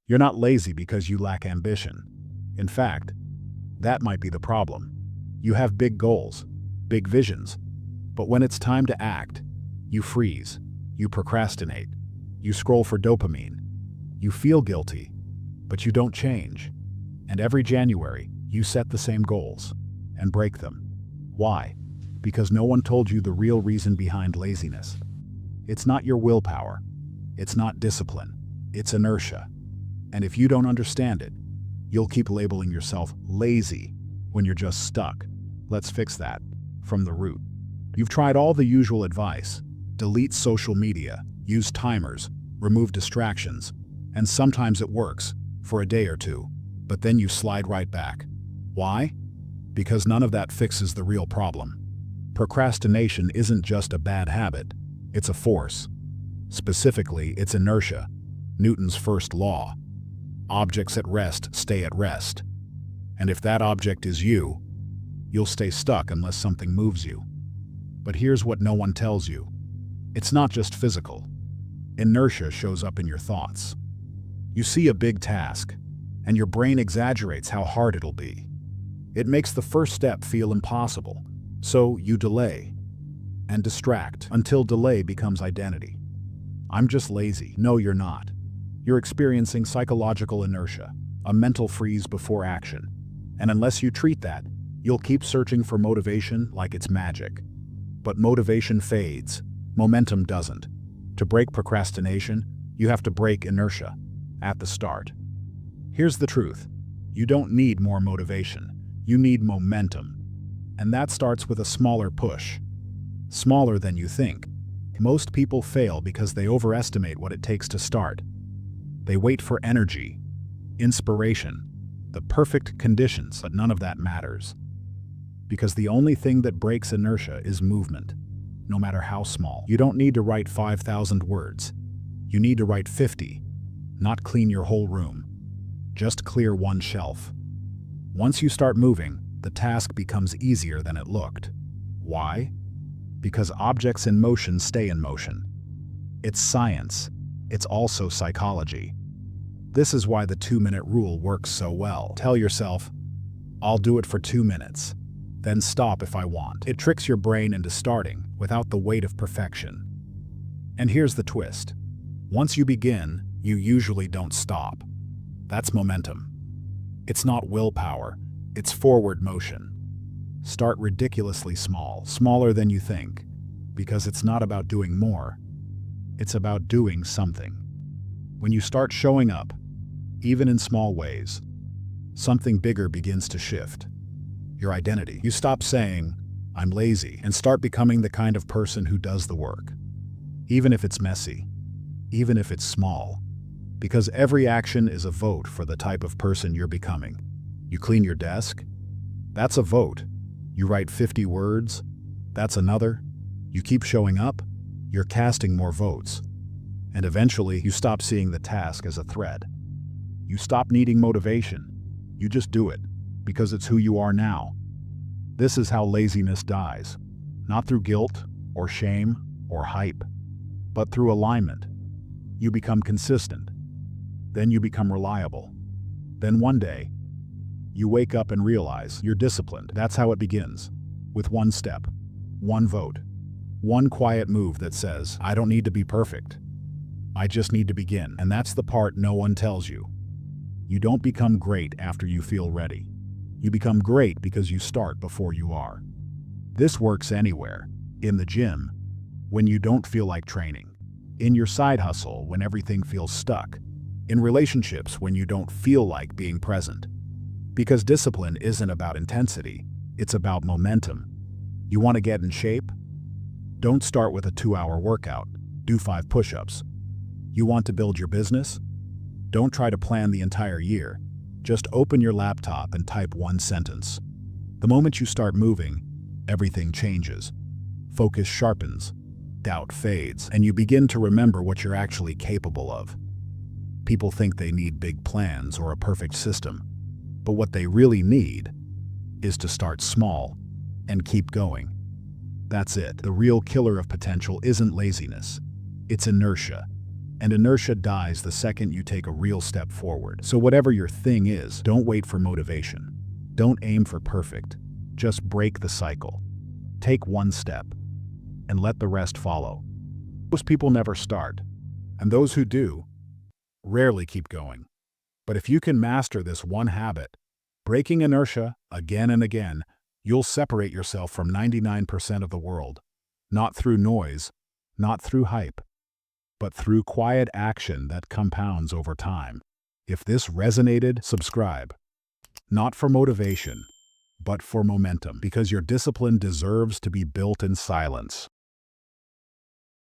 You're not lazy because you lack ambition. In fact, that might be the problem. You have big goals, big visions, but when it's time to act, you freeze, you procrastinate, you scroll for dopamine, you feel guilty, but you don't change. And every January, you set the same goals and break them. Why? Because no one told you the real reason behind laziness. It's not your willpower. It's not discipline. It's inertia. And if you don't understand it, you'll keep labeling yourself lazy when you're just stuck. Let's fix that from the root. You've tried all the usual advice: delete social media, use timers, remove distractions, and sometimes it works for a day or two, but then you slide right back. Why? Because none of that fixes the real problem. Procrastination isn't just a bad habit, it's a force. Specifically, it's inertia, Newton's first law. Objects at rest stay at rest. And if that object is you, you'll stay stuck unless something moves you. But here's what no one tells you. It's not just physical. Inertia shows up in your thoughts. You see a big task, and your brain exaggerates how hard it'll be. It makes the first step feel impossible, so you delay and distract until delay becomes identity. I'm just lazy. No, you're not. You're experiencing psychological inertia, a mental freeze before action. And unless you treat that, you'll keep searching for motivation like it's magic. But motivation fades, momentum doesn't. To break procrastination, you have to break inertia at the start. Here's the truth. You don't need more motivation. You need momentum. And that starts with a smaller push. Smaller than you think. Most people fail because they overestimate what it takes to start. They wait for energy, inspiration, the perfect conditions, but none of that matters. Because the only thing that breaks inertia is movement, no matter how small. You don't need to write 5,000 words. You need to write 50, not clean your whole room. Just clear one shelf. Once you start moving, the task becomes easier than it looked. Why? Because objects in motion stay in motion. It's science. It's also psychology. This is why the 2-minute rule works so well. Tell yourself, I'll do it for 2 minutes, then stop if I want. It tricks your brain into starting without the weight of perfection. And here's the twist. Once you begin, you usually don't stop. That's momentum. It's not willpower, it's forward motion. Start ridiculously small, smaller than you think, because it's not about doing more. It's about doing something. When you start showing up, even in small ways, something bigger begins to shift. Your identity. You stop saying, I'm lazy, and start becoming the kind of person who does the work. Even if it's messy, even if it's small. Because every action is a vote for the type of person you're becoming. You clean your desk? That's a vote. You write 50 words? That's another. You keep showing up? You're casting more votes. And eventually, you stop seeing the task as a threat. You stop needing motivation. You just do it, because it's who you are now. This is how laziness dies. Not through guilt, or shame, or hype, but through alignment. You become consistent. Then you become reliable. Then one day, you wake up and realize you're disciplined. That's how it begins. With one step, one vote, one quiet move that says, I don't need to be perfect. I just need to begin. And that's the part no one tells you. You don't become great after you feel ready. You become great because you start before you are. This works anywhere. In the gym, when you don't feel like training. In your side hustle, when everything feels stuck. In relationships, when you don't feel like being present. Because discipline isn't about intensity, it's about momentum. You want to get in shape? Don't start with a 2-hour workout. Do 5 push-ups. You want to build your business? Don't try to plan the entire year. Just open your laptop and type 1 sentence. The moment you start moving, everything changes. Focus sharpens, doubt fades, and you begin to remember what you're actually capable of. People think they need big plans or a perfect system, but what they really need is to start small and keep going. That's it. The real killer of potential isn't laziness. It's inertia. And inertia dies the second you take a real step forward. So whatever your thing is, don't wait for motivation. Don't aim for perfect. Just break the cycle. Take one step, and let the rest follow. Most people never start, and those who do rarely keep going. But if you can master this one habit, breaking inertia again and again, you'll separate yourself from 99% of the world. Not through noise, not through hype, but through quiet action that compounds over time. If this resonated, subscribe. Not for motivation, but for momentum, because your discipline deserves to be built in silence.